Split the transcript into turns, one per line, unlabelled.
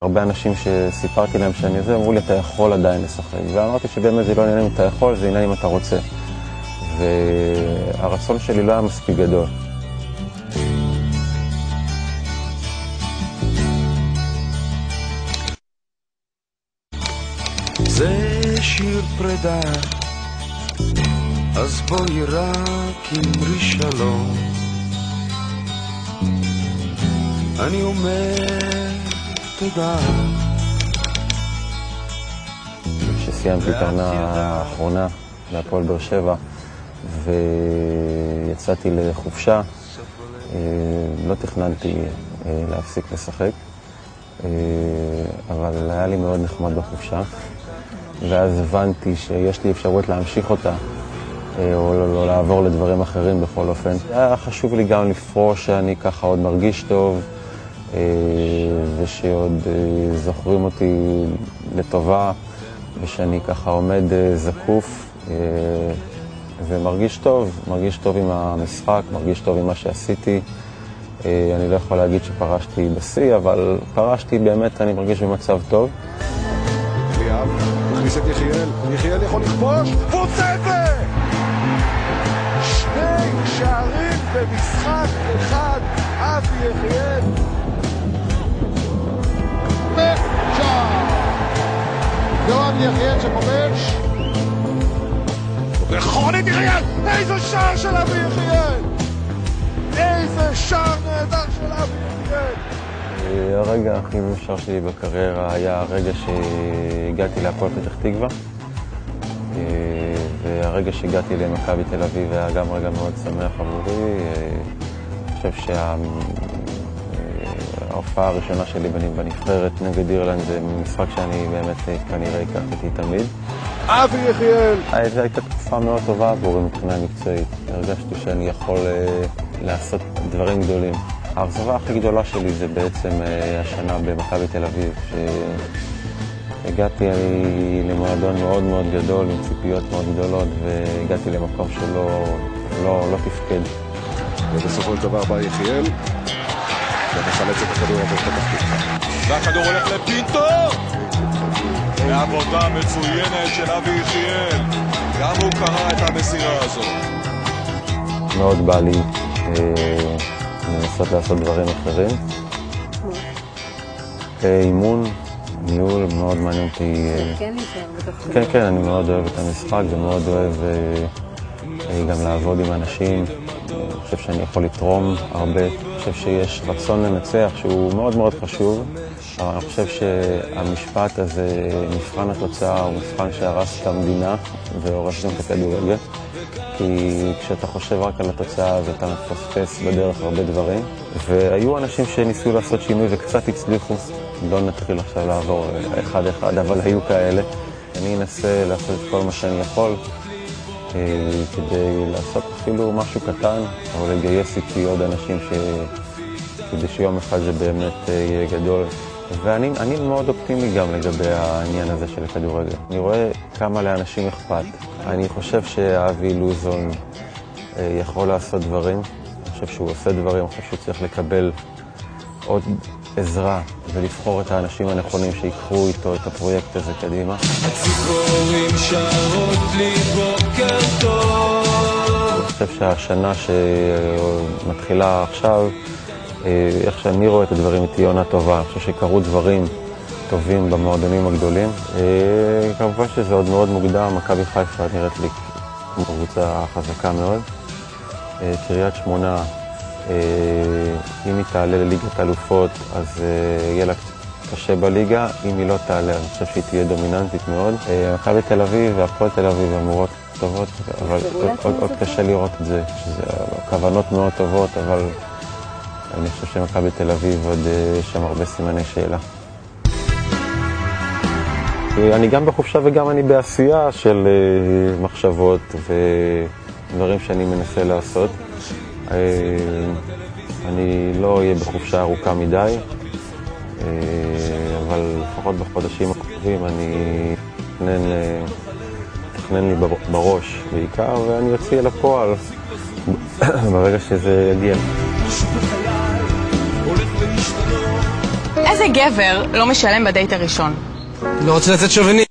הרבה אנשים שסיפרתי להם שאני זה, אמרו לי, אתה יכול עדיין לשחק. ואמרתי שבאמת זה לא עניין אם אתה יכול, זה עניין אם אתה רוצה. והרצון שלי לא היה מספיק גדול.
זה שיר פרידה, אז בואי רק אמרי שלום. אני אומר תודה.
כשסיימתי את העונה האחרונה בהפועל באר שבע ויצאתי לחופשה, לא תכננתי להפסיק לשחק, אבל היה לי מאוד נחמד בחופשה, ואז הבנתי שיש לי אפשרות להמשיך אותה או לא לעבור לדברים אחרים בכל אופן. היה חשוב לי גם לפרוש שאני ככה עוד מרגיש טוב ושעוד זוכרים אותי לטובה ושאני ככה עומד זקוף ומרגיש טוב, מרגיש טוב עם המשחק, מרגיש טוב עם מה שעשיתי. אני לא יכול להגיד שפרשתי בשיא, אבל פרשתי באמת, אני מרגיש במצב טוב.
ליאב, מכניס את יחיאל, יחיאל יכול לכבוש, ועושה את זה! 2 שערים במשחק אחד, אבי יחיאל. ושער! יואב יחיאל שכובש. נכון את יחיאל! איזה שער של אבי יחיאל! איזה שער נהדר של אבי יחיאל!
הרגע הכי מאושר שלי בקריירה היה הרגע שהגעתי להפועל פתח תקווה, והרגע שהגעתי למכבי תל אביב היה גם רגע מאוד שמח עבורי. אני חושב שההופעה הראשונה שלי בנבחרת נגד אירלנד זה משחק שאני באמת כנראה אקח איתי תמיד.
אבי יחיאל!
זו הייתה תקופה מאוד טובה עבורי מבחינה מקצועית. הרגשתי שאני יכול לעשות דברים גדולים. האכזבה הכי גדולה שלי זה בעצם השנה במכבי תל אביב, שהגעתי למועדון מאוד מאוד גדול, עם ציפיות מאוד גדולות, והגעתי למקום שלא לא תפקד.
ובסופו של דבר בא יחיאל, ומחלץ את הכדור עבור פתח תקווה.
והכדור הולך לפינטו! לעבודה מצוינת של אבי יחיאל. גם הוא קרא את המסירה הזאת.
מאוד בא לי לנסות לעשות דברים אחרים. אימון, ניהול, מאוד מעניין אותי.
כן נשאר בתפקיד.
כן, אני מאוד אוהב את המשחק ומאוד אוהב גם לעבוד עם אנשים. אני חושב שאני יכול לתרום הרבה. אני חושב שיש רצון לנצח שהוא מאוד מאוד חשוב. אבל אני חושב שהמשפט הזה, מבחן התוצאה, הוא מבחן שהרס את המדינה והורס גם את הכדורגל. כי כשאתה חושב רק על התוצאה אז אתה מפספס בדרך הרבה דברים. והיו אנשים שניסו לעשות שינוי וקצת הצליחו. לא נתחיל עכשיו לעבור אחד, אבל היו כאלה. אני אנסה לעשות את כל מה שאני יכול כדי לעשות אפילו משהו קטן, אבל לגייס איתי עוד אנשים כדי שיום אחד זה באמת יהיה גדול. ואני מאוד אופטימי גם לגבי העניין הזה של הכדורגל. אני רואה כמה לאנשים אכפת. אני חושב שאבי לוזון יכול לעשות דברים. אני חושב שהוא עושה דברים, אני חושב שהוא צריך לקבל עוד עזרה ולבחור את האנשים הנכונים שיקחו איתו את הפרויקט הזה קדימה.
הציפורים שרות לי בוקר טוב.
אני חושב שהשנה שמתחילה עכשיו, איך שאני רואה את הדברים, היא תהיה עונה טובה. אני חושב שקרו דברים טובים במועדונים הגדולים. כמובן שזה עוד מאוד מוקדם, מכבי חיפה נראית לי כמו קבוצה חזקה מאוד. קריית שמונה, אם היא תעלה לליגת אלופות, אז יהיה לה קשה בליגה. אם היא לא תעלה, אני חושב שהיא תהיה דומיננטית מאוד. מכבי תל אביב והפועל תל אביב אמורות טובות, אבל עוד קשה לראות את זה. שזה כוונות מאוד טובות, אבל אני חושב שמכבי תל אביב עוד שם הרבה סימני שאלה. אני גם בחופשה וגם אני בעשייה של מחשבות ודברים שאני מנסה לעשות. אני לא אהיה בחופשה ארוכה מדי, אבל לפחות בחודשים הקרובים אני תכנן לי בראש בעיקר, ואני אוציא אל הפועל ברגע שזה יגיע.
איזה גבר לא משלם בדייט הראשון?
לא רוצה לצאת שוביני.